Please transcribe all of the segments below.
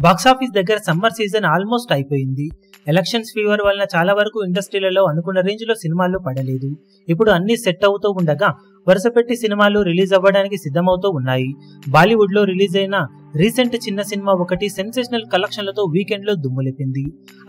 Box office దగ్గర summer season almost అయిపోయింది. Elections fever వలన చాలా వరకు ఇండస్ట్రీలలో అనుకున్న రేంజ్ లో సినిమాలు పడలేదు. ఇప్పుడు అన్ని సెట్ అవుతూ ఉండగా వరుసపెట్టి సినిమాలు రిలీజ్ అవ్వడానికి సిద్ధమవుతూ ఉన్నాయి. బాలీవుడ్ లో రిలీజ్ అయిన రీసెంట్ చిన్న సినిమా ఒకటి సెన్సేషనల్ కలెక్షన్లతో వీకెండ్ లో దుమ్ములేపింది.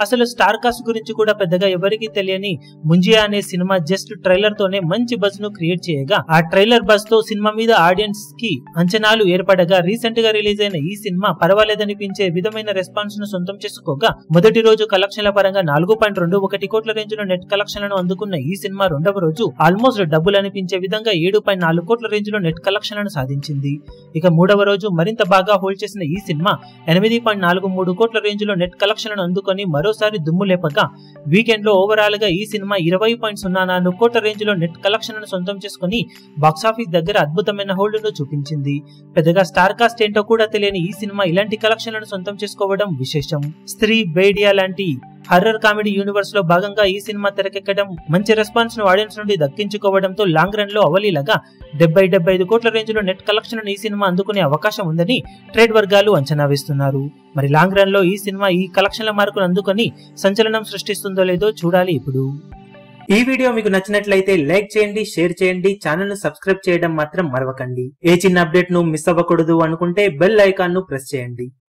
అసలు స్టార్ కాస్ట్ గురించి కూడా పెద్దగా ఎవరికీ తెలియని ముంజియా అనే సినిమా జస్ట్ ట్రైలర్ తోనే మంచి బజ్ ను క్రియేట్ చేయగా, ఆ ట్రైలర్ బజ్ తో సినిమా మీద ఆడియన్స్ కి అంచనాలు ఏర్పడగా రీసెంట్ గా రిలీజ్ అయిన ఈ సినిమా పర్వాలేదనిపించే విధమైన రెస్పాన్స్ ను సొంతం చేసుకోగా, మొదటి రోజు కలెక్షన్ల పరంగా 4.21 కోట్ల రేంజ్ లో నెట్ కలెక్షన్లను అందుకున్న ఈ సినిమా రెండవ రోజు ఆల్మోస్ట్ డబ్బులు అనిపించే విధంగా 7.4 కోట్ల రేంజ్ లో నెట్ కలెక్షన్లను సాధించింది. ఇక మూడవ రోజు మరింత బాగా హోల్డ్ చేసిన ఈ సినిమా 8.43 కోట్ల రేంజ్ లో నెట్ కలెక్షన్లను అందుకొని మరోసారి దుమ్ము లేపగా, వీకెండ్ లో ఓవరాల్ గా ఈ సినిమా 20.04 కోట్ల రేంజ్ లో నెట్ కలెక్షన్లను సొంతం చేసుకుని బాక్సాఫీస్ దగ్గర అద్భుతమైన హోల్డ్ ను చూపించింది. పెద్దగా స్టార్ కాస్ట్ ఏంటో కూడా తెలియని ఈ సినిమా ఇలాంటి కలెక్షన్లను సొంతం చేసుకోవడం విశేషం. స్త్రీ, బేడియా లాంటి హర్రర్ కామెడీ యూనివర్స్ లో భాగంగా ఈ సినిమా తెరకెక్కడం, మంచి రెస్పాన్స్ ను ఆడియన్స్ నుండి దక్కించుకోవడంతో లాంగ్ రన్ లో అవలీలగా 70-75 కోట్ల రేంజ్ లో నెట్ కలెక్షన్ ఈ సినిమా అందుకునే అవకాశం ఉందని ట్రేడ్ వర్గాలు అంచనా వేస్తున్నారు. మరి లాంగ్ రన్ లో ఈ సినిమా ఈ కలెక్షన్ల మార్కును అందుకొని సంచలనం సృష్టిస్తుందో లేదో చూడాలి. ఇప్పుడు ఈ వీడియో మీకు నచ్చినట్లయితే లైక్ చేయండి, షేర్ చేయండి, ఛానల్ ను సబ్స్క్రైబ్ చేయడం మాత్రం మరవకండి. ఏ చిన్న అప్డేట్ ను మిస్ అవ్వకూడదు అనుకుంటే బెల్ ఐకాన్ ను ప్రెస్ చేయండి.